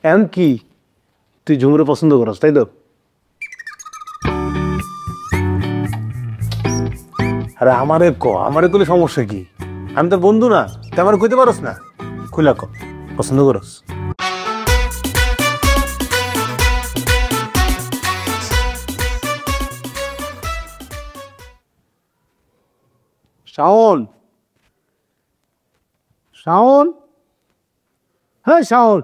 এমন কি তুই ঝুমুরে পছন্দ করস, তাই তো? আরে আমারে কইলে সমস্যা কি? আমি তোর বন্ধু না, তুই আমার কইতে পারস না? খুলা ক, পছন্দ করস? শাওন, শাওন, হ্যাঁ শাওন,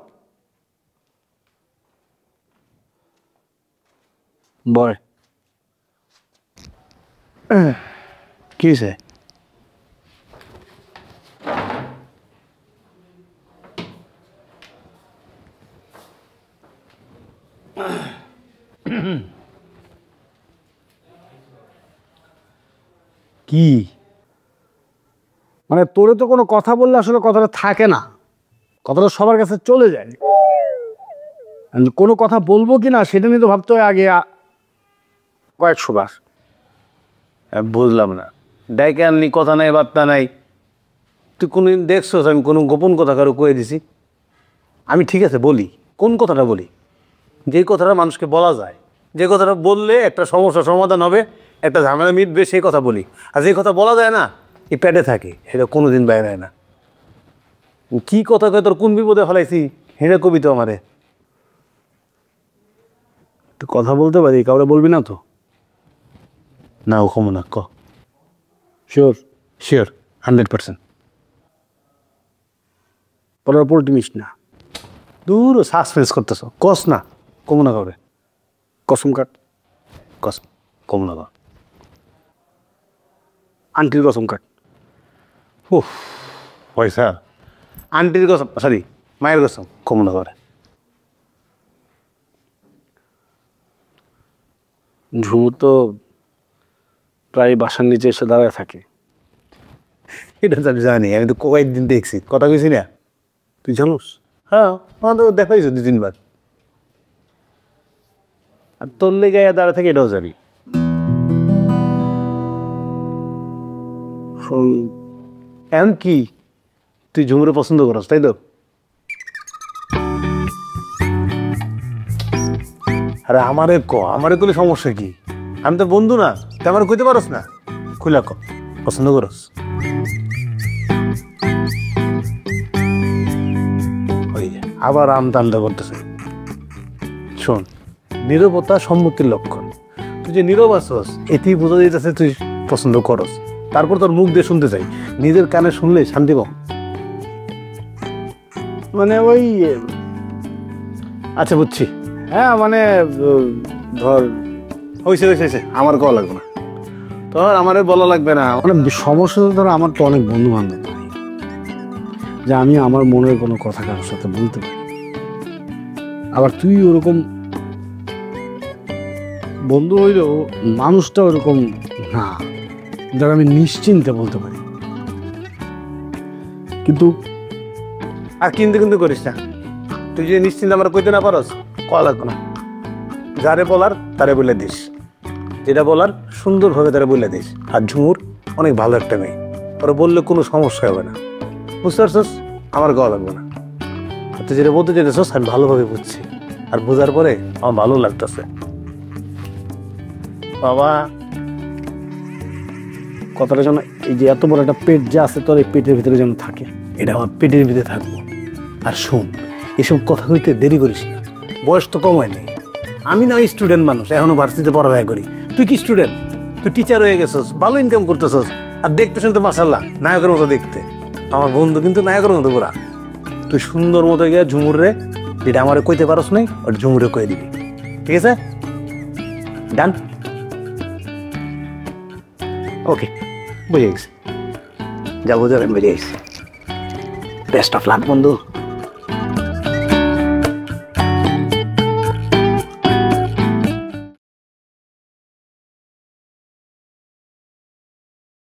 বয় কি হয়েছে? কি মানে তোরে তো কোনো কথা বললে আসলে কথাটা থাকে না, কথাটা সবার কাছে চলে যায়। কোনো কথা বলবো কি না সেটা নিয়ে তো ভাবতে হয় আগে কয়েকশো বার। বুঝলাম না, ডাইকে আনলি কথা নাই বার্তা নাই। তুই কোনদিন দেখছস আমি কোনো গোপন কথা কারো কয়ে দিছি? আমি ঠিক আছে বলি, কোন কথাটা বলি? যে কথাটা মানুষকে বলা যায়, যে কথাটা বললে একটা সমস্যার সমাধান হবে, একটা ঝামেলা মিটবে, সেই কথা বলি। আর যে কথা বলা যায় না, এই প্যাডে থাকে, সেটা কোনো দিন বাইরে হয় না। কি কথা কয়ে তোর কোন বিপদে ফেলাইছি সেটা কবি তো আমারে। তুই কথা বলতে পারি, কাউরে বলবি না তো? না ও কমো না, ক। শিওর? শিওর 100%। পরের পোল্ট্রি মিস না, দূর সাসপেন্স করতেছ, কস না, কমো না কাউরে। কসম কাট, কসম, কমো না। আন্টির কসম কাট। উফ পয়সা, আন্টির কসম, সরি মায়ের কসম, কমো না কাউরে। ঝুমুর তো প্রায় বাসার নিচে এসে দাঁড়ায় থাকে। এটা তো আমি জানি, আমি তো কয়েকদিন দেখছি, কথা কইছি না? তুই জানোস? হ্যাঁ, আমার তো দেখাইছো 2-3 বার। আর তোর লেগে দাঁড়া থাকে এটাও জানি। এমন কি তুই ঝুমুরে পছন্দ করস, তাই তো? আরে আমারে কইলে সমস্যা কি? আমি তোর বন্ধু না, তুই আমার কইতে পারস না? খুলা ক, পছন্দ করস? আবার আমতামটা করতেছে। শোন, নীরবতা সম্মতির লক্ষণ। তুই যে নীরব আছস, এতেই বোঝা যাইতেছে তুই পছন্দ করস। তারপর তোর মুখ দিয়ে শুনতে চাই, নিজের কানে শুনলে শান্তি পাও। মানে ওই, আচ্ছা বুঝছি। হ্যাঁ মানে ধর, হয়েছে, আমার কল লাগবে না, তোর আমারে বলা লাগবে না। মানে সমস্যা তো ধর, আমার তো অনেক বন্ধু বান্ধব নাই যে আমি আমার মনের কোনো কথা কারোর সাথে বলতে পারি। আবার তুই ওরকম বন্ধু হইলেও মানুষটা ওরকম না, যারা আমি নিশ্চিন্তে বলতে পারি। কিন্তু আর কিন্তু করিস না। তুই যদি নিশ্চিন্তে আমার কইতে না পারস, কল লাগবে না। যারে বলার তারে বলে দিস, যেটা বলার সুন্দরভাবে তারা বলে দিস। আর ঝুমুর অনেক ভালো একটা মেয়ে, ওরা বললে কোনো সমস্যা হবে না, বুঝতে পারছস? আমার গাওয়া লাগবে না। তুই যেটা বলতে চাইতেছস আমি ভালোভাবে বুঝছি, আর বোঝার পরে আমার ভালো লাগতেছে। বাবা কথাটা যেন, এই যে এত বড় একটা পেট যে আছে তোর, এই পেটের ভিতরে যেন থাকে, এটা আমার পেটের ভিতরে থাকবো। আর শোন, এসব কথা কইতে দেরি করিস না, বয়স তো কম হয়নি। আমি না স্টুডেন্ট মানুষ, এখনো ভার্সিটিতে পড়ালেখা করি। তুই কি স্টুডেন্ট? তুই টিচার হয়ে গেছস, ভালো ইনকাম করতেছস, আর দেখতে শুনতে মাশাআল্লাহ নায়কের মতো দেখতে। আমার বন্ধু কিন্তু নায়কের মতো পুরা। তুই সুন্দর মতো গিয়ে ঝুমুরে, যেটা আমারে কইতে পারস নাই, ওর ঝুমুরে কয়ে দিবি, ঠিক আছে? ডান, ওকে, বুঝে গেছি। যা বুঝে আমি বুঝে গেছি। বেস্ট অফ লাক বন্ধু।